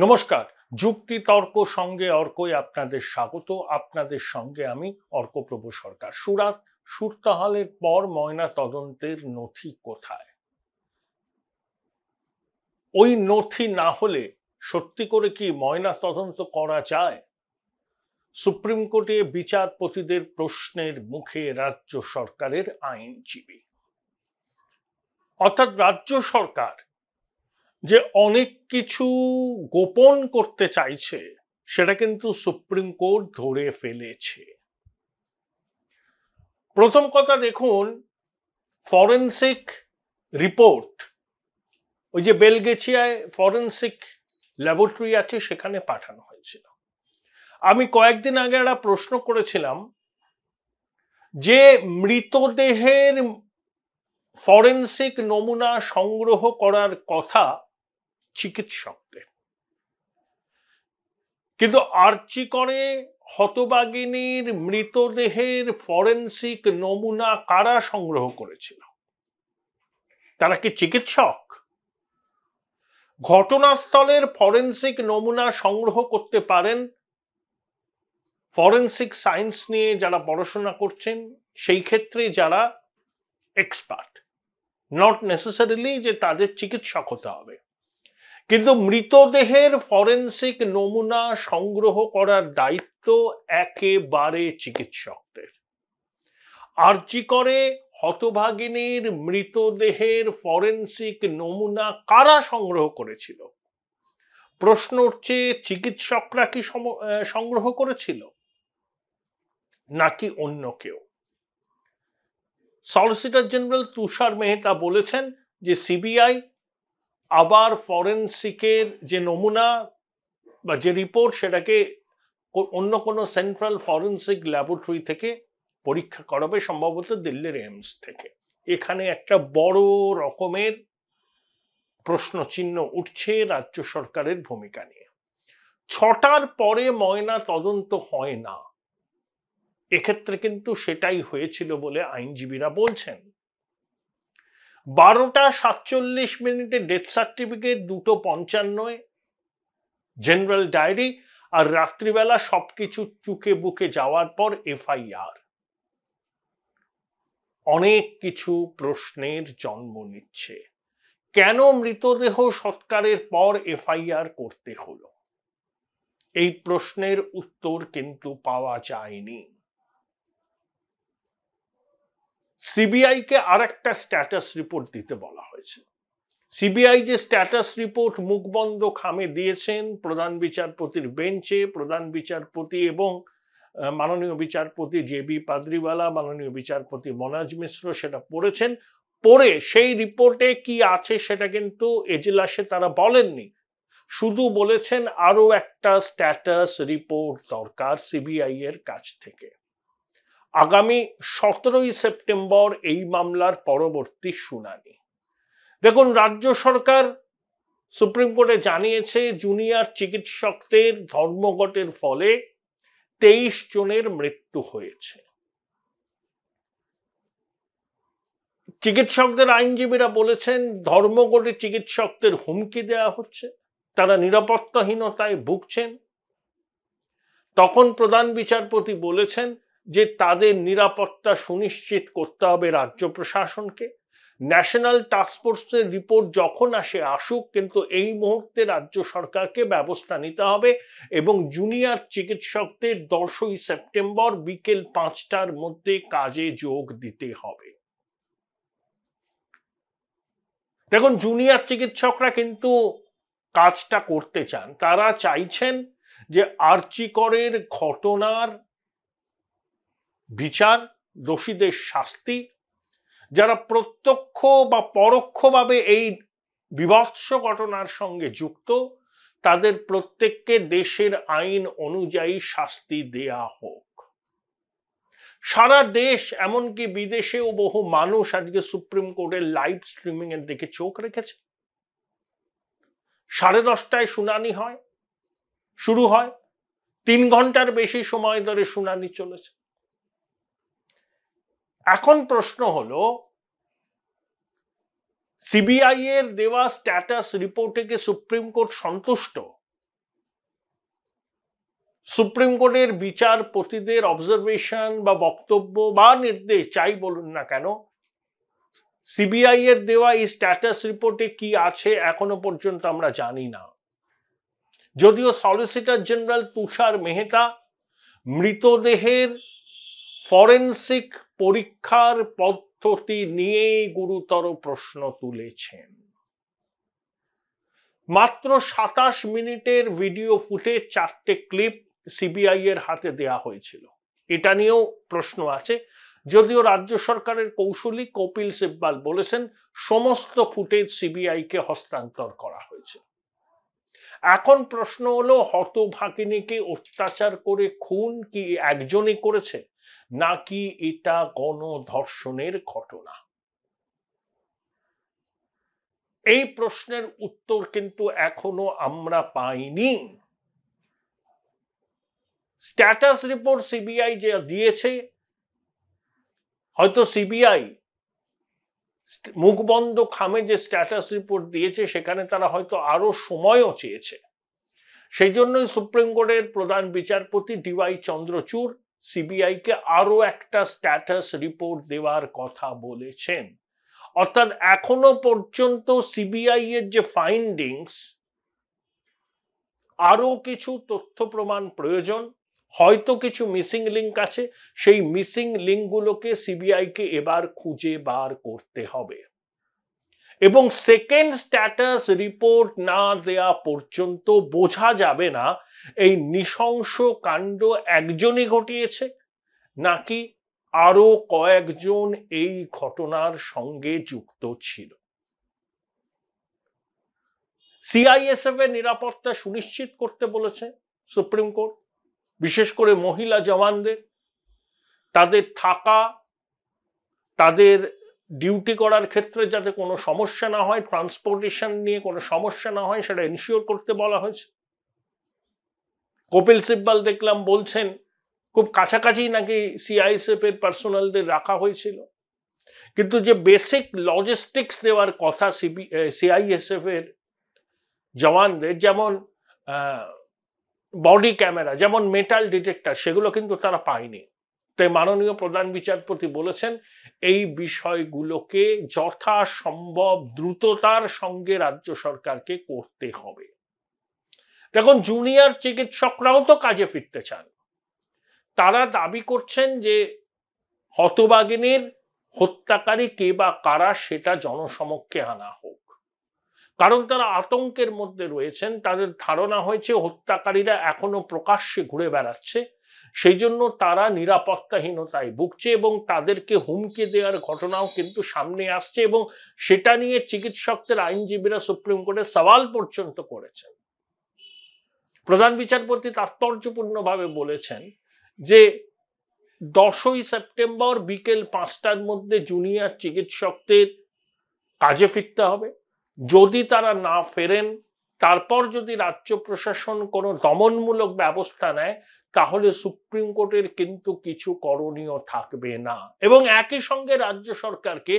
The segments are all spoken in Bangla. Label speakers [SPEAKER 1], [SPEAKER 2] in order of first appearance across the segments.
[SPEAKER 1] নমস্কার। যুক্তি তর্ক সঙ্গে অর্কই আপনাদের স্বাগত। আপনাদের সঙ্গে আমি অর্কপ্রভ সরকার। সুরতাহালের পর ময়না তদন্তের নথি কোথায়? ওই নথি না হলে সত্যি করে কি ময়না তদন্ত করা যায়? সুপ্রিম কোর্টে বিচারপতিদের প্রশ্নের মুখে রাজ্য সরকারের আইনজীবী। অর্থাৎ রাজ্য সরকার যে অনেক কিছু গোপন করতে চাইছে সেটা কিন্তু সুপ্রিম কোর্ট ধরে ফেলেছে। প্রথম কথা দেখুন, ফরেনসিক রিপোর্ট, ওই যে বেলগেছিয়ায় ফরেনসিক ল্যাবরেটরি আছে সেখানে পাঠানো হয়েছিল। আমি কয়েকদিন আগে একটা প্রশ্ন করেছিলাম যে মৃতদেহের ফরেনসিক নমুনা সংগ্রহ করার কথা চিকিৎসকদের, কিন্তু আর্জি করে হতবাগিনীর মৃতদেহের ফরেনসিক নমুনা কারা সংগ্রহ করেছিল? তারা কি চিকিৎসক? ঘটনাস্থলের ফরেনসিক নমুনা সংগ্রহ করতে পারেন ফরেনসিক সায়েন্স নিয়ে যারা পড়াশোনা করছেন, সেই ক্ষেত্রে যারা এক্সপার্ট, নট নেসেসারিলি যে তাদের চিকিৎসক হতে হবে। কিন্তু মৃতদেহের ফরেনসিক নমুনা সংগ্রহ করার দায়িত্ব একেবারে চিকিৎসকদের। আর্জি করে হতভাগিনীর মৃতদেহের ফরেনসিক নমুনা কারা সংগ্রহ করেছিল? প্রশ্ন উঠছে, চিকিৎসকরা কি সংগ্রহ করেছিল নাকি অন্য কেউ? সলিসিটর জেনারেল তুষার মেহতা বলেছেন যে সিবিআই আবার ফরেনসিকের যে নমুনা বা যে রিপোর্ট সেটাকে অন্য কোনো সেন্ট্রাল ফরেনসিক ল্যাবরেটরি থেকে পরীক্ষা করাবে, সম্ভবত দিল্লির এইমস থেকে। এখানে একটা বড় রকমের প্রশ্নচিহ্ন উঠছে রাজ্য সরকারের ভূমিকা নিয়ে। 6টার পরে ময়না তদন্ত হয় না, এক্ষেত্রে কিন্তু সেটাই হয়েছিল বলে আইনজীবীরা বলছেন। 12টা 47 ডেথ সার্টিফিকেট, 2:55 জেনারেল ডায়েরি, আর রাত্রিবেলা সবকিছু চুকে বুকে যাওয়ার পর এফআইআর। অনেক কিছু প্রশ্নের জন্ম নিচ্ছে। কেন মৃতদেহ সৎকারের পর এফআইআর করতে হলো? এই প্রশ্নের উত্তর কিন্তু পাওয়া যায়নি। সিবিআই কে আরেকটা স্ট্যাটাস রিপোর্ট দিতে বলা হয়েছে। সিবিআই যে স্ট্যাটাস রিপোর্ট মুখবন্ধ খামে দিয়েছেন প্রধান বিচারপতির বেঞ্চে, প্রধান বিচারপতি এবং মাননীয় বিচারপতি জেবি পাদ্রিওয়ালা, মাননীয় বিচারপতি মনাজ মিশ্র সেটা পড়েছেন। পড়ে সেই রিপোর্টে কি আছে সেটা কিন্তু এজলাসে তারা বলেননি, শুধু বলেছেন আরো একটা স্ট্যাটাস রিপোর্ট দরকার সিবিআই এর কাছ থেকে। আগামী 17ই সেপ্টেম্বর এই মামলার পরবর্তী শুনানি। দেখুন, রাজ্য সরকার সুপ্রিম কোর্টে জানিয়েছে জুনিয়র চিকিৎসকদের ধর্মঘটের ফলে 23 জনের মৃত্যু হয়েছে। চিকিৎসকদের আইনজীবীরা বলেছেন ধর্মঘটে চিকিৎসকদের হুমকি দেওয়া হচ্ছে, তারা নিরাপত্তাহীনতায় ভুগছেন। তখন প্রধান বিচারপতি বলেছেন যে তাদের নিরাপত্তা সুনিশ্চিত করতে হবে রাজ্য প্রশাসনকে। ন্যাশনাল টাস্কফোর্সের রিপোর্ট যখন আসুক, কিন্তু এই মুহূর্তে রাজ্য সরকারকে ব্যবস্থা নিতে হবে এবং জুনিয়র চিকিৎসকদের 10ই সেপ্টেম্বর বিকেল 5টার মধ্যে কাজে যোগ দিতে হবে। দেখুন, জুনিয়র চিকিৎসকরা কিন্তু কাজটা করতে চান। তারা চাইছেন যে আরজি করের ঘটনার বিচার, দোষীদের শাস্তি, যারা প্রত্যক্ষ বা পরোক্ষভাবে এই বিভৎস ঘটনার সঙ্গে যুক্ত তাদের প্রত্যেককে দেশের আইন অনুযায়ী শাস্তি দেয়া হোক। সারা দেশ, এমনকি বিদেশেও বহু মানুষ আজকে সুপ্রিম কোর্টের লাইভ স্ট্রিমিং এর দিকে চোখ রেখেছে। 10:30টায় শুনানি শুরু হয়, 3 ঘন্টার বেশি সময় ধরে শুনানি চলেছে। এখন প্রশ্ন হলো, সিবিআই এর দেওয়া স্ট্যাটাস রিপোর্টে কি সুপ্রিম কোর্ট সন্তুষ্ট? সুপ্রিম কোর্টের বিচারপতিদের অবজারভেশন বা বক্তব্য বা নির্দেশ যাই বলুন না কেন, সিবিআই এর দেওয়া এই স্ট্যাটাস রিপোর্টে কি আছে এখনো পর্যন্ত আমরা জানি না। যদিও সলিসিটর জেনারেল তুষার মেহতা মৃতদেহের ফরেনসিক পরীক্ষার পদ্ধতি নিয়ে গুরুতর প্রশ্ন তুলেছেন। মাত্র 27 মিনিটের ভিডিও ফুটেজ 4টে ক্লিপ সিবিআই এর হাতে দেয়া হয়েছিল, এটা নিয়েও প্রশ্ন আছে। যদিও রাজ্য সরকারের কৌশলী কপিল সিব্বাল বলেছেন সমস্ত ফুটেজ সিবিআই কে হস্তান্তর করা হয়েছে। এখন প্রশ্ন হলো, হতভাগিনীকে অত্যাচার করে খুন কি একজনই করেছে, নাকি এটা গণধর্ষণের ঘটনা? এই প্রশ্নের উত্তর কিন্তু এখনো আমরা পাইনি। স্ট্যাটাস রিপোর্ট সিবিআই যে দিয়েছে, হয়তো সিবিআই মুখ বন্ধ খামে যে স্ট্যাটাস রিপোর্ট দিয়েছে সেখানে তারা হয়তো আরো সময়ও চেয়েছে। সেই জন্যই সুপ্রিম কোর্টের প্রধান বিচারপতি ডিওয়াই চন্দ্রচূড় সিবিআই কে আরো একটা স্ট্যাটাস রিপোর্ট দেওয়ার কথা বলেছেন। অর্থাৎ এখনো পর্যন্ত সিবিআই এর যে ফাইন্ডিংস, আরো কিছু তথ্য প্রমাণ প্রয়োজন, হয়তো কিছু মিসিং লিঙ্ক আছে, সেই মিসিং লিঙ্কগুলোকে সিবিআই কে এবার খুঁজে বার করতে হবে। এবং সেকেন্ড স্ট্যাটাস রিপোর্ট না দেয়া পর্যন্ত বোঝা যাবে না এই নৃশংস কাণ্ড একজনই ঘটিয়েছে নাকি আরো কয়েকজন এই ঘটনার সঙ্গে যুক্ত ছিল। সিআইএসএফ এর নিরাপত্তা সুনিশ্চিত করতে বলেছে সুপ্রিম কোর্ট, বিশেষ করে মহিলা জওয়ানদের, তাদের থাকা, তাদের ডিউটি করার ক্ষেত্রে যাতে কোনো সমস্যা না হয়, ট্রান্সপোর্টেশন নিয়ে কোনো সমস্যা না হয় সেটা এনশিওর করতে বলা হয়েছে। কপিল সিব্বাল দেখলাম বলছেন খুব কাছাকাছি নাকি সিআইএসএফ এর পার্সোনালদের রাখা হয়েছিল, কিন্তু যে বেসিক লজিস্টিক্স দেওয়ার কথা সিআইএসএফ এর জওয়ানদের, যেমন বডি ক্যামেরা, যেমন মেটাল ডিটেক্টর, সেগুলো কিন্তু তারা পায়নি। তাই মাননীয় প্রধান বিচারপতি বলেছেন এই বিষয়গুলোকে যথাসম্ভব দ্রুততার সঙ্গে রাজ্য সরকারকে করতে হবে। দেখুন, জুনিয়র চিকিৎসকরাও তো কাজে ফিরতে চান। তারা দাবি করছেন যে হতভাগিনীর হত্যাকারী কে বা কারা সেটা জনসমক্ষে আনা হোক, কারণ তারা আতঙ্কের মধ্যে রয়েছেন। তাদের ধারণা হয়েছে হত্যাকারীরা এখনো প্রকাশ্যে ঘুরে বেড়াচ্ছে, সেই জন্য তারা নিরাপত্তাহীনতায় ভুগছে এবং তাদেরকে হুমকি দেওয়ার ঘটনাও কিন্তু সামনে আসছে, এবং সেটা নিয়ে চিকিৎসকদের আইনজীবীরা সুপ্রিম কোর্টে সওয়াল পর্যন্ত করেছেন। প্রধান বিচারপতি তাৎপর্যপূর্ণভাবে বলেছেন যে 10ই সেপ্টেম্বর বিকেল 5টার মধ্যে জুনিয়র চিকিৎসকদের কাজে ফিরতে হবে। যদি তারা না ফেরেন, তারপর যদি রাজ্য প্রশাসন কোনো দমনমূলক ব্যবস্থা নেয়, তাহলে সুপ্রিম কোর্টের কিন্তু কিছু করণীয় থাকবে না। এবং একই সঙ্গে রাজ্য সরকারকে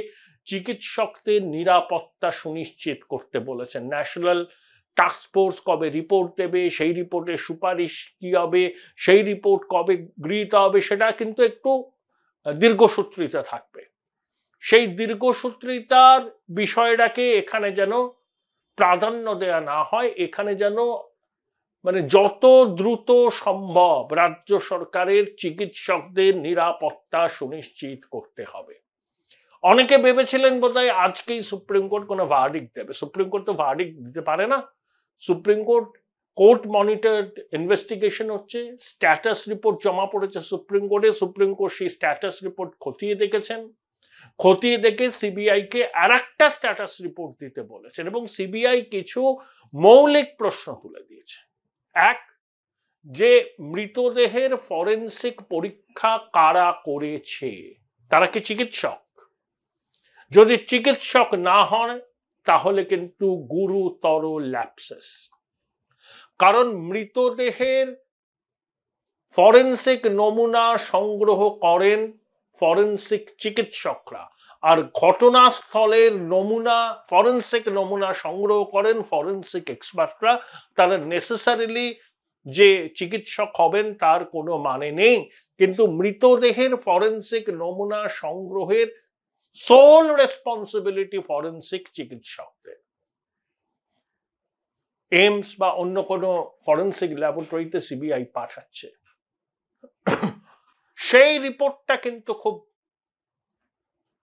[SPEAKER 1] চিকিৎসকদের নিরাপত্তা সুনিশ্চিত করতে বলেছেন। ন্যাশনাল টাস্কফোর্স কবে রিপোর্ট দেবে, সেই রিপোর্টের সুপারিশ কি হবে, সেই রিপোর্ট কবে গৃহীত হবে, সেটা কিন্তু একটু দীর্ঘসূত্রিতা থাকবে। সেই দীর্ঘসূত্রিতার বিষয়টাকে এখানে যেন প্রাধান্য দেয়া না হয়, এখানে যেন মানে যত দ্রুত সম্ভব রাজ্য সরকারের চিকিৎসকদের নিরাপত্তা সুনিশ্চিত করতে হবে। অনেকে ভেবেছিলেন বোধহয় আজকেই সুপ্রিম কোর্ট কোনো ভার্ডিক্ট দেবে। সুপ্রিম কোর্ট তো ভার্ডিক্ট দিতে পারে না। সুপ্রিম কোর্ট মনিটরড ইনভেস্টিগেশন হচ্ছে, স্ট্যাটাস রিপোর্ট জমা পড়েছে সুপ্রিম কোর্টে। সুপ্রিম কোর্ট সেই স্ট্যাটাস রিপোর্ট খতিয়ে দেখেছেন, খতিয়ে দেখে সিবিআই কে আর একটা স্ট্যাটাস রিপোর্ট দিতে বলেছেন, এবং সিবিআই কিছু মৌলিক প্রশ্ন তুলে দিয়েছে। এক, যে মৃতদেহের ফরেনসিক পরীক্ষা কারা করেছে, তারা কি চিকিৎসক? যদি চিকিৎসক না হয় তাহলে কিন্তু গুরুতর ল্যাপসেস, কারণ মৃতদেহের ফরেনসিক নমুনা সংগ্রহ করেন ফরেনসিক চিকিৎসকরা, আর ঘটনাস্থলের নমুনা, ফরেনসিক নমুনা সংগ্রহ করেন ফরেনসিক এক্সপার্টরা। তারা নেসেসারিলি যে চিকিৎসক হবেন তার কোনো মানে নেই, কিন্তু মৃতদেহের ফরেনসিক নমুনা সংগ্রহের সোল রেসপন্সিবিলিটি ফরেনসিক চিকিৎসকদের। এইমস বা অন্য কোনো ফরেনসিক ল্যাবরেটরিতে সিবিআই পাঠাচ্ছে। সেই রিপোর্টটা কিন্তু খুব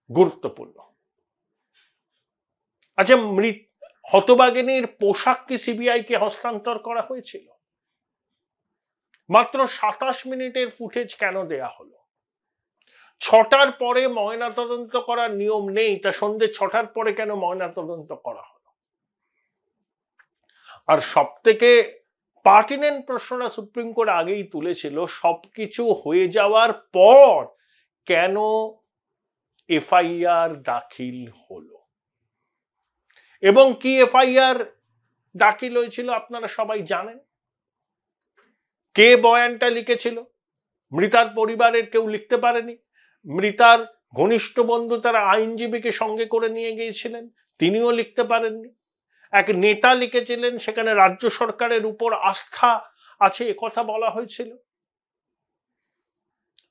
[SPEAKER 1] গুরুত্বপূর্ণ। আচ্ছা, হতবাগিনীর পোশাক কি সিবিআই কে হস্তান্তর করা হয়েছিল? মাত্র 27 মিনিটের ফুটেজ কেন দেয়া হলো? 6টার পরে ময়নাতদন্ত করার নিয়ম নেই, তা সন্ধ্যে 6টার পরে কেন ময়নাতদন্ত করা হলো? আর সব থেকে পার্টিনেন্ট প্রশ্নটা সুপ্রিম কোর্ট আগেই তুলেছিল, সবকিছু হয়ে যাওয়ার পর কেন এফআইআর দাখিল হলো, এবং কি এফআইআর দাখিল হয়েছিল আপনারা সবাই জানেন। কে বয়ানটা লিখেছিল? মৃতার পরিবারের কেউ লিখতে পারেনি। মৃতার ঘনিষ্ঠ বন্ধু তারা আইনজীবীকে সঙ্গে করে নিয়ে গিয়েছিলেন, তিনিও লিখতে পারেননি। এক নেতা লিখেছিলেন, সেখানে রাজ্য সরকারের উপর আস্থা আছে একথা বলা হয়েছিল।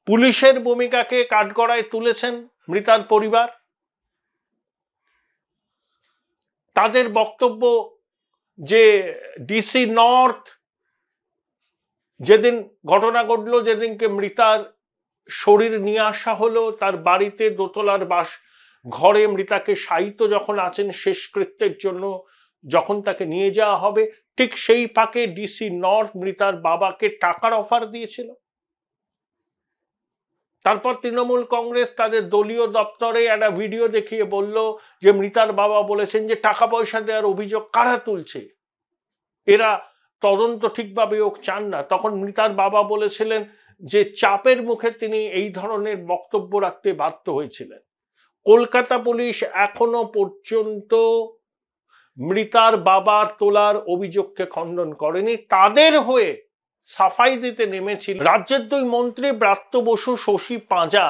[SPEAKER 1] পুলিশের ভূমিকাকে কাঠগড়ায় তুলেছেন মৃতার পরিবার। তাদের বক্তব্য যে ডিসি নর্থ যেদিন ঘটনা ঘটলো, যেদিনকে মৃতার শরীর নিয়ে আসা হলো, তার বাড়িতে দোতলার বাস ঘরে মৃতাকে শায়িত যখন আছেন শেষকৃত্যের জন্য, যখন তাকে নিয়ে যাওয়া হবে, ঠিক সেই ফাঁকে ডিসি নর্থ মৃতার বাবাকে টাকার অফার দিয়েছিল। তারপর তৃণমূল কংগ্রেস তাদের দলীয় দপ্তরে একটা ভিডিও দেখিয়ে বলল যে মৃতার বাবা বলেছেন যে টাকা পয়সা দেওয়ার অভিযোগ কারা তুলছে, এরা তদন্ত ঠিকভাবে হোক চান না। তখন মৃতার বাবা বলেছিলেন যে চাপের মুখে তিনি এই ধরনের বক্তব্য রাখতে বাধ্য হয়েছিলেন। কলকাতা পুলিশ এখনো পর্যন্ত মৃতার বাবার তোলার অভিযোগকে খণ্ডন করেনি, তাদের হয়ে সাফাই দিতে নেমেছিল রাজ্যের 2 মন্ত্রী ব্রাত্য বসু, শশী পাঁজা।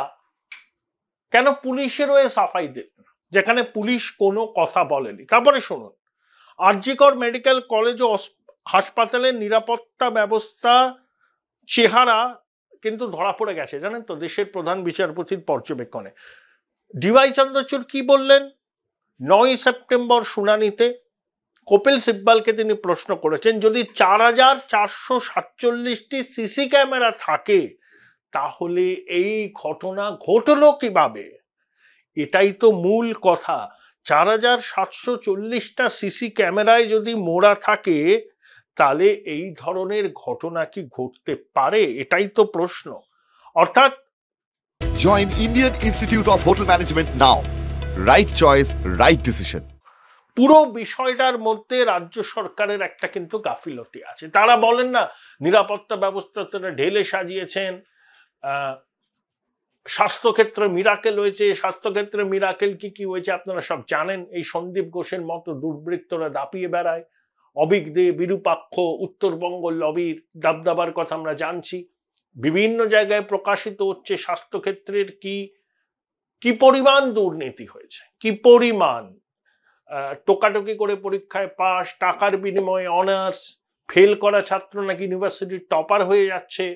[SPEAKER 1] কেন পুলিশের হয়ে সাফাই দিলেন যেখানে পুলিশ কোনো কথা বলেনি? তারপরে শুনুন, আরজিকর মেডিকেল কলেজ ও হাসপাতালের নিরাপত্তা ব্যবস্থা চেহারা কিন্তু ধরা পড়ে গেছে, জানেন তো, দেশের প্রধান বিচারপতির পর্যবেক্ষণে। ডিওয়াই চন্দ্রচূড় কি বললেন? 9 সেপ্টেম্বর শুনানিতে কপিল সিব্বালকে তিনি প্রশ্ন করেছেন, যদি 4447টি সিসি ক্যামেরা থাকে তাহলে এই ঘটনা ঘটলো কিভাবে? এটাই তো মূল কথা। 4740টা সিসি ক্যামেরায় যদি মোড়া থাকে তাহলে এই ধরনের ঘটনা কি ঘটতে পারে? এটাই তো প্রশ্ন। অর্থাৎ
[SPEAKER 2] join Indian institute of hotel management now. Right choice, right decision.
[SPEAKER 1] পুরো বিষয়টার মধ্যে রাজ্য সরকারের একটা কিন্তু গাফিলতি আছে। তারা বলেন না নিরাপত্তা ব্যবস্থা তারা ঢেলে সাজিয়েছেন, স্বাস্থ্যক্ষেত্রে মিরাকেল হয়েছে। স্বাস্থ্যক্ষেত্রে মিরাকেল কি কি হয়েছে আপনারা সব জানেন। এই সন্দীপ ঘোষের মতো দুর্বৃত্তরা দাপিয়ে বেড়ায়, অবিক দে, বিরূপাক্ষ, উত্তরবঙ্গ লবির দাবদাবার কথা আমরা জানছি। বিভিন্ন জায়গায় প্রকাশিত হচ্ছে স্বাস্থ্যক্ষেত্রের কি পরিমাণ দুর্নীতি হয়েছে, কি পরিমাণ টোকাটকি করে পরীক্ষায় পাস, টাকার বিনিময়ে অনার্স, ফেল করা ছাত্র নাকি ইউনিভার্সিটির টপার হয়ে যাচ্ছে।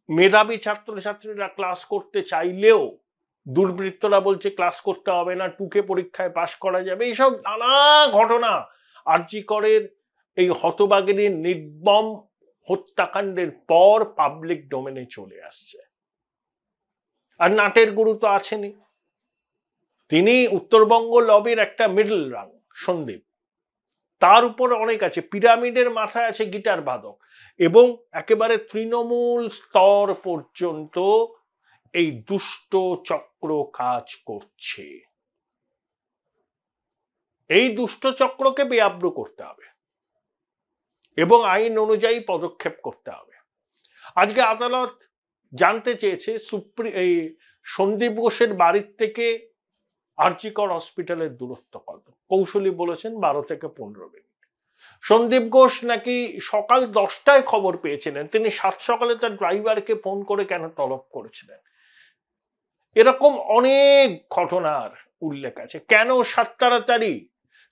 [SPEAKER 1] মেধাবী ছাত্রছাত্রীরা ক্লাস করতে চাইলেও দুর্বৃত্তরা বলছে ক্লাস করতে হবে না, টুকে পরীক্ষায় পাশ করা যাবে। এইসব নানা ঘটনা আরজি করের এই হতবাগিনীর নির্মম হত্যাকাণ্ডের পর পাবলিক ডোমেনে চলে আসছে। আর নাটের গুরু তো আছেনই, তিনি উত্তরবঙ্গ লবির একটা মিডল রাং সন্দীপ, তার উপর অনেক আছে। পিরামিডের মাথায় আছে গিটার বাদক, এবং একেবারে তৃণমূল স্তর পর্যন্ত এই দুষ্ট চক্র কাজ করছে। এই দুষ্ট চক্রকে বেআব্রু করতে হবে এবং আইন অনুযায়ী পদক্ষেপ করতে হবে। আজকে আদালত জানতে চেয়েছে এই সন্দীপ ঘোষের বাড়ির থেকে আরজি কর হসপিটালের দূরত্ব কত। কৌশলী বলেছেন 12 থেকে 15 মিনিট। সন্দীপ ঘোষ নাকি সকাল 10টায় খবর পেয়েছিলেন, তিনি 7 সকালে তার ড্রাইভারকে ফোন করে কেন তলব করেছিলেন। এরকম অনেক ঘটনার উল্লেখ আছে। কেন 7 তাড়াতাড়ি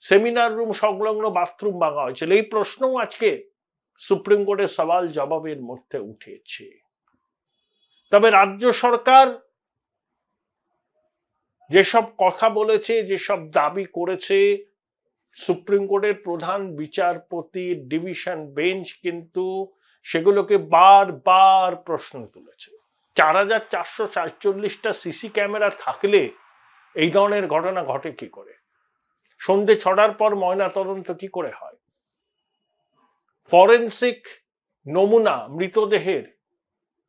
[SPEAKER 1] সেমিনার রুম সংলগ্ন বাথরুম ভাঙা হয়েছিল, এই প্রশ্নও আজকে সুপ্রিম কোর্টের সওয়াল জবাবের মধ্যে উঠেছে। তবে রাজ্য সরকার যেসব কথা বলেছে, যেসব দাবি করেছে, সুপ্রিম কোর্টের প্রধান বিচারপতির ডিভিশন বেঞ্চ কিন্তু সেগুলোকে বারবার প্রশ্ন তুলেছে। 4447টা সিসি ক্যামেরা থাকলে এই ধরনের ঘটনা ঘটে কি করে? সন্ধে 6টার পর ময়না তদন্ত কি করে হয়? ফরেনসিক নমুনা মৃতদেহের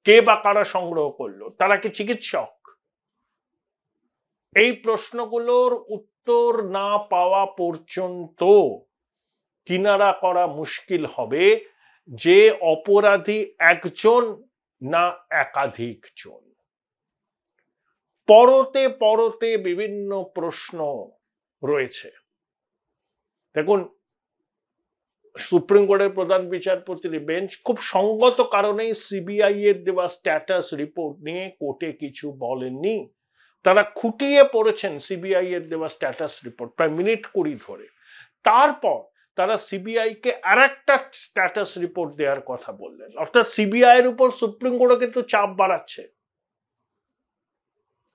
[SPEAKER 1] কে বা কারা সংগ্রহ করলো? তারা কি চিকিৎসক? এই প্রশ্নগুলোর উত্তর না পাওয়া পর্যন্ত কিনারা করা মুশকিল হবে যে অপরাধী একজন না একাধিক জন। পরতে পরতে বিভিন্ন প্রশ্ন রয়েছে। দেখুন, সুপ্রিম কোর্টের প্রধান বিচারপতির বেঞ্চ খুব সঙ্গত কারণেই সিবিআই এর দেওয়া স্ট্যাটাস রিপোর্ট নিয়ে কোর্টে কিছু বলেননি। তারা খুঁটিয়ে পড়েছেন সিবিআই এর দেওয়া স্ট্যাটাস রিপোর্ট প্রায় মিনিট 20 ধরে। তারপর তারা সিবিআই কে আরেকটা স্ট্যাটাস রিপোর্ট দেওয়ার কথা বললেন। অর্থাৎ সিবিআই এর উপর সুপ্রিম কোর্টও কিন্তু চাপ বাড়াচ্ছে।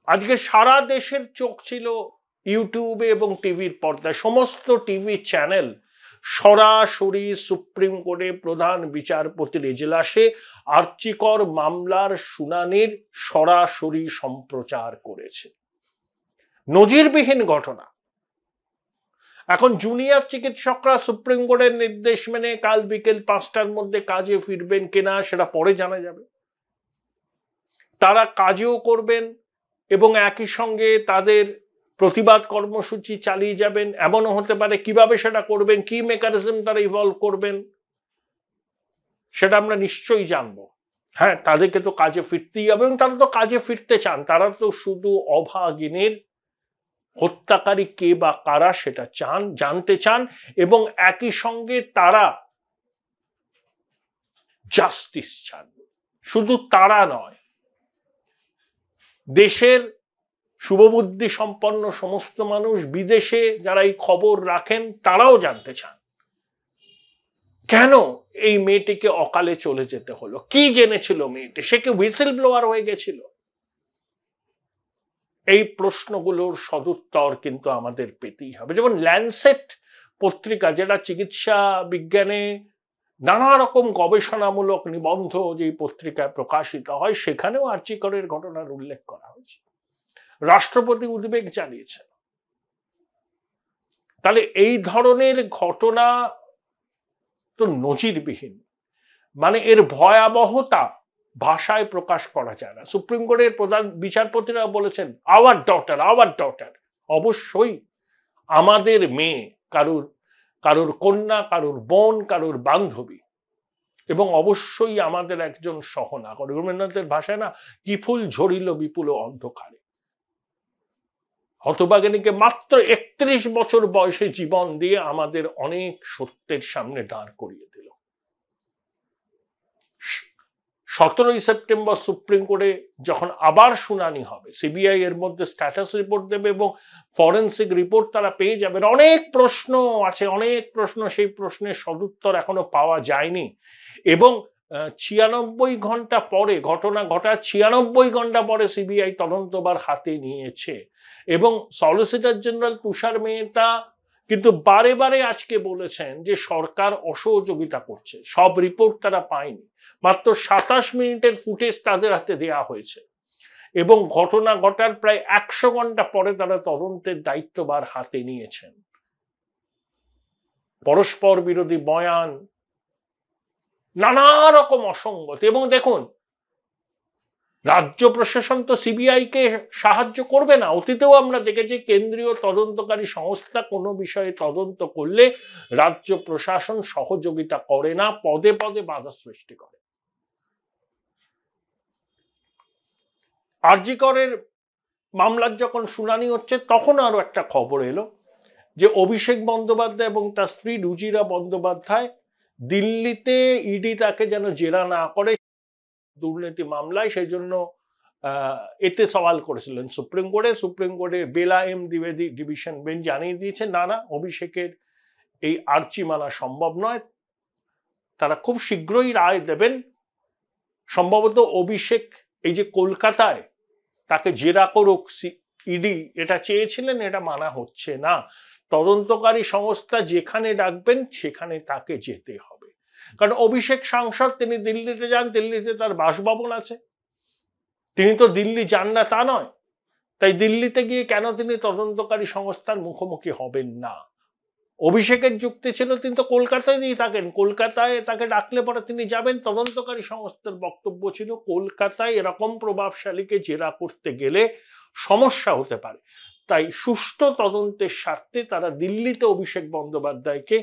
[SPEAKER 1] আজকে সারা দেশের চোখ ছিল ইউটিউবে এবং টিভির পর্দায়। সমস্ত টিভি চ্যানেল সরাসরি সুপ্রিম কোর্টে প্রধান বিচারপতির এজলাসে আর্চিকর মামলার শুনানির সরাসরি সম্প্রচার করেছে। নজিরবিহীন ঘটনা। এখন জুনিয়র চিকিৎসকরা সুপ্রিম কোর্টের নির্দেশ মেনে কাল বিকেল 5টার মধ্যে কাজে ফিরবেন কিনা সেটা পরে জানা যাবে। তারা কাজেও করবেন এবং একই সঙ্গে তাদের প্রতিবাদ কর্মসূচি চালিয়ে যাবেন, এমনও হতে পারে। কিভাবে সেটা করবেন, কি মেকানিজম তারা ইভলভ করবেন, সেটা আমরা নিশ্চয়ই জানবো। হ্যাঁ, তাদেরকে তো কাজে ফিরতেই হবে এবং তারা তো কাজে ফিরতে চান। তারা তো শুধু অভাগিনীর হত্যাকারী কে বা কারা সেটা জানতে চান এবং একই সঙ্গে তারা জাস্টিস চান। শুধু তারা নয়, দেশের শুভবুদ্ধি সম্পন্ন সমস্ত মানুষ, বিদেশে যারা এই খবর রাখেন, তারাও জানতে চান কেন এই মেয়েটিকে অকালে চলে যেতে হলো, কি জেনেছিল মেয়েটি, সে কি হুইসেল ব্লোয়ার হয়ে গেছিল? এই প্রশ্নগুলোর সদুত্তর কিন্তু আমাদের পেতেই হবে। যেমন ল্যান্সেট পত্রিকা, যেটা চিকিৎসা বিজ্ঞানে নানা রকম গবেষণামূলক নিবন্ধ যে পত্রিকায় প্রকাশিত হয়, সেখানেও আর্চিকরের ঘটনার উল্লেখ করা হয়েছে। রাষ্ট্রপতি উদ্বেগ জানিয়েছেন। তাহলে এই ধরনের ঘটনা তো নজিরবিহীন, মানে এর ভয়াবহতা ভাষায় প্রকাশ করা যায় না। সুপ্রিম কোর্টের প্রধান বিচারপতিরা বলেছেন আওয়ার ডটার। অবশ্যই আমাদের মেয়ে, কারুর কন্যা, কারুর বোন, কারুর বান্ধবী, এবং অবশ্যই আমাদের একজন সহনাগরিক। রবীন্দ্রনাথের ভাষায় না, কি ফুল ঝরিল বিপুল অন্ধকারে। হতভাগিনীকে মাত্র 31 বছর বয়সে জীবন দিয়ে আমাদের অনেক সত্যের সামনে দাঁড় করিয়ে দিল। 17ই সেপ্টেম্বর সুপ্রিম কোর্টে যখন আবার শুনানি হবে, সিবিআই এর মধ্যে স্ট্যাটাস রিপোর্ট দেবে এবং ফরেনসিক রিপোর্ট তারা পেয়ে যাবেন। অনেক প্রশ্ন আছে, অনেক প্রশ্ন, সেই প্রশ্নের সদুত্তর এখনো পাওয়া যায়নি। এবং 96 ঘন্টা পরে, ঘটনা ঘটার 96 ঘন্টা পরে সিবিআই তদন্তভার হাতে নিয়েছে এবং সলিসিটর জেনারেল তুষার মেহতা কিন্তু বারে বারে আজকে বলেছেন যে সরকার অসহযোগিতা করছে, সব রিপোর্ট তারা পায়নি। মাত্র 27 মিনিটের ফুটেজ তাদের হাতে দেওয়া হয়েছে এবং ঘটনা ঘটার প্রায় 100 ঘন্টা পরে তারা তদন্তের দায়িত্বভার হাতে নিয়েছেন। পরস্পর বিরোধী বয়ান, নানা রকম অসঙ্গতি। এবং দেখুন, রাজ্য প্রশাসন তো সিবিআই কে সাহায্য করবে না। অতীতেও আমরা দেখেছি কেন্দ্রীয় তদন্তকারী সংস্থা কোনো বিষয়ে তদন্ত করলে রাজ্য প্রশাসন সহযোগিতা করে না, পদে পদে বাধা সৃষ্টি করে। আরজি করের মামলার যখন শুনানি হচ্ছে, তখন আরো একটা খবর এলো যে অভিষেক বন্দ্যোপাধ্যায় এবং তার স্ত্রী রুজিরা বন্দ্যোপাধ্যায় দিল্লিতে ইডি তাকে যেন জেরা না করে দুর্নীতি মামলায়, সেই জন্য এতে সওয়াল করেছিলেন সুপ্রিম কোর্টে। সুপ্রিম কোর্টে বেলা এম দ্বিবেদী ডিভিশন বেঞ্চ জানিয়ে দিয়েছে না, অভিষেকের এই আর্চি মানা সম্ভব নয়, তারা খুব শীঘ্রই রায় দেবেন। সম্ভবত অভিষেক এই যে কলকাতায় তাকে জেরা করুক ইডি, এটা চেয়েছিলেন, এটা মানা হচ্ছে না। তদন্তকারী সংস্থা যেখানে ডাকবেন সেখানে তাকে যেতে হবে। কারণ অভিষেক সাংসদ, তিনি দিল্লিতে যান, দিল্লিতে তার বাসভবন আছে, তিনি তো দিল্লি যান না তা নয়। তাই দিল্লিতে গিয়ে কেন তিনি তদন্তকারী সংস্থার মুখোমুখি হবেন না? অভিষেকের যুক্তি ছিল তিনি তো কলকাতাতেই থাকেন, কলকাতায় তাকে ডাকলে পরে তিনি যাবেন। তদন্তকারী সংস্থার বক্তব্য ছিল কলকাতায় এরকম প্রভাবশালীকে জেরা করতে গেলে সমস্যা হতে পারে, তাই সুষ্ঠু তদন্তের স্বার্থে তারা দিল্লিতে অভিষেক বন্দ্যোপাধ্যায়কে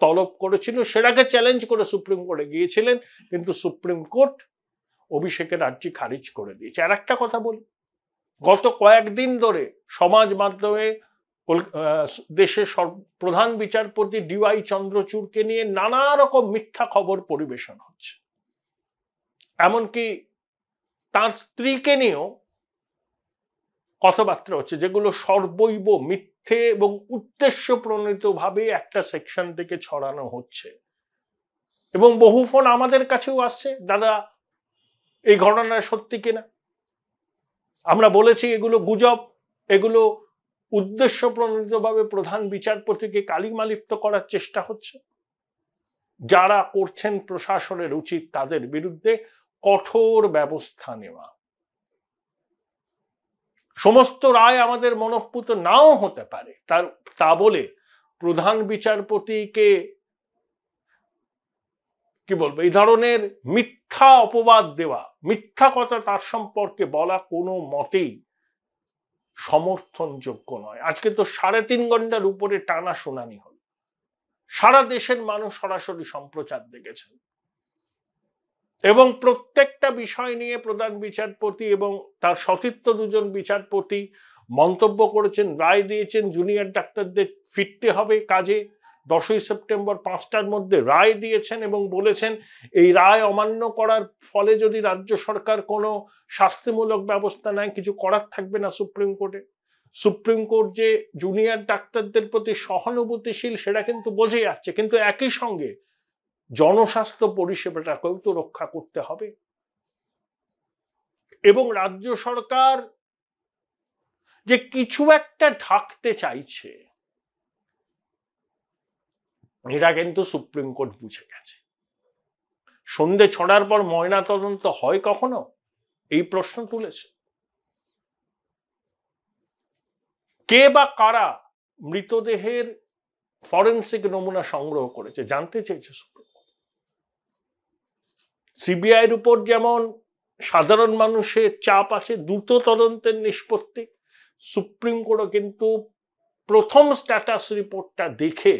[SPEAKER 1] তলব করেছিল। সেটাকে চ্যালেঞ্জ করে সুপ্রিম কোর্টে গিয়েছিলেন, কিন্তু সুপ্রিম কোর্ট অভিষেকের আর্জি খারিজ করে দিয়েছে। আর একটা কথা বলি, গত কয়েকদিন ধরে সমাজ মাধ্যমে দেশের প্রধান বিচারপতি ডিওয়াই চন্দ্রচূড়কে নিয়ে নানা রকম মিথ্যা খবর পরিবেশন হচ্ছে। এমনকি তার স্ত্রীকে নিয়েও কথাবার্তা হচ্ছে, যেগুলো সর্বৈব মিথ্যে এবং উদ্দেশ্য প্রণীতভাবে একটা সেকশন থেকে ছড়ানো হচ্ছে। এবং বহু ফোন আমাদের কাছেও আসছে, দাদা এই ঘটনা সত্যি কিনা। আমরা বলেছি এগুলো গুজব, এগুলো উদ্দেশ্য প্রণীতভাবে প্রধান বিচারপতিকে কালিমালিপ্ত করার চেষ্টা হচ্ছে। যারা করছেন প্রশাসনের উচিত তাদের বিরুদ্ধে কঠোর ব্যবস্থা নেওয়া। সমস্ত রায় আমাদের মনঃপুত নাও হতে পারে, তা বলে প্রধান বিচারপতিকে কি বলবো, এই ধরনের মিথ্যা অপবাদ দেওয়া, মিথ্যা কথা তার সম্পর্কে বলা কোনো মতেই সমর্থনযোগ্য নয়। আজকে তো 3.5 ঘন্টার উপরে টানা শুনানি হল, সারা দেশের মানুষ সরাসরি সম্প্রচার দেখেছেন এবং প্রত্যেকটা বিষয় নিয়ে প্রধান বিচারপতি এবং তার সতীর্থ 2জন বিচারপতি মন্তব্য করেছেন, রায় দিয়েছেন। জুনিয়র ডাক্তারদের ফিরতে হবে কাজে, 10ই সেপ্টেম্বর 5টার মধ্যে রায় দিয়েছেন এবং বলেছেন এই রায় অমান্য করার ফলে যদি রাজ্য সরকার কোনো শাস্তিমূলক ব্যবস্থা নেয় কিছু করার থাকবে না সুপ্রিম কোর্টে। সুপ্রিম কোর্ট যে জুনিয়র ডাক্তারদের প্রতি সহানুভূতিশীল সেটা কিন্তু বোঝা যাচ্ছে, কিন্তু একই সঙ্গে জনস্বাস্থ্য পরিষেবাটাকেও তো রক্ষা করতে হবে। এবং রাজ্য সরকার যে কিছু একটা ঢাকতে চাইছে এটা কিন্তু সুপ্রিম কোর্ট বুঝে গেছে। সন্ধে 6টার পর ময়না তদন্ত হয় কখনো, এই প্রশ্ন তুলেছে। কে বা কারা মৃতদেহের ফরেনসিক নমুনা সংগ্রহ করেছে জানতে চেয়েছে সুপ্রিম কোর্ট। সিবিআইয়ের উপর যেমন সাধারণ মানুষের চাপ আছে দ্রুত তদন্তের নিষ্পত্তি, সুপ্রিম কোর্টও কিন্তু প্রথম স্ট্যাটাস রিপোর্টটা দেখে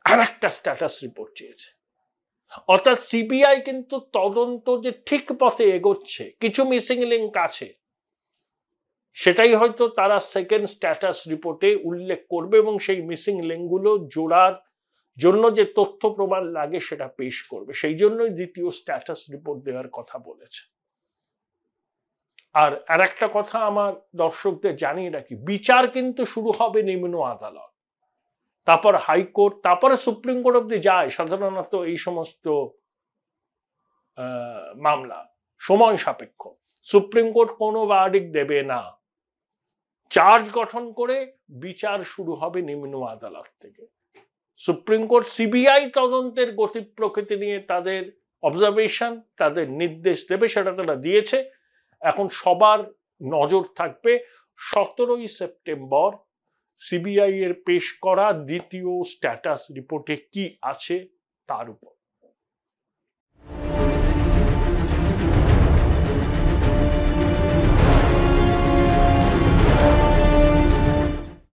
[SPEAKER 1] আর একটা স্ট্যাটাস রিপোর্ট চেয়েছে। অর্থাৎ সিবিআই কিন্তু তদন্ত যে ঠিক পথে এগোচ্ছে, কিছু মিসিং লিঙ্ক আছে, সেটাই হয়তো তারা সেকেন্ড স্ট্যাটাস রিপোর্টে উল্লেখ করবে এবং সেই মিসিং লিঙ্কগুলো জোড়ার জন্য যে তথ্য প্রমাণ লাগে সেটা পেশ করবে। সেই জন্যই দ্বিতীয় স্ট্যাটাস রিপোর্ট দেওয়ার কথা বলেছে। আর একটা কথা আমার দর্শকদের জানিয়ে রাখি, বিচার কিন্তু শুরু হবে নিম্ন আদালত, তারপর হাইকোর্ট, তারপরে সুপ্রিম কোর্ট অব্দি যায় সাধারণত এই সমস্ত মামলা, সময় সাপেক্ষ। সুপ্রিম কোর্ট কোনো ভার্ডিক্ট দেবে না, চার্জ গঠন করে বিচার শুরু হবে নিম্ন আদালত থেকে। সুপ্রিম কোর্ট সিবিআই তদন্তের গতি প্রকৃতি নিয়ে তাদের অবজারভেশন, তাদের নির্দেশ দেবে, সেটা তারা দিয়েছে। এখন সবার নজর থাকবে 17ই সেপ্টেম্বর সিবিআই এর পেশ করা দ্বিতীয় স্ট্যাটাস রিপোর্টে কি আছে তার উপর।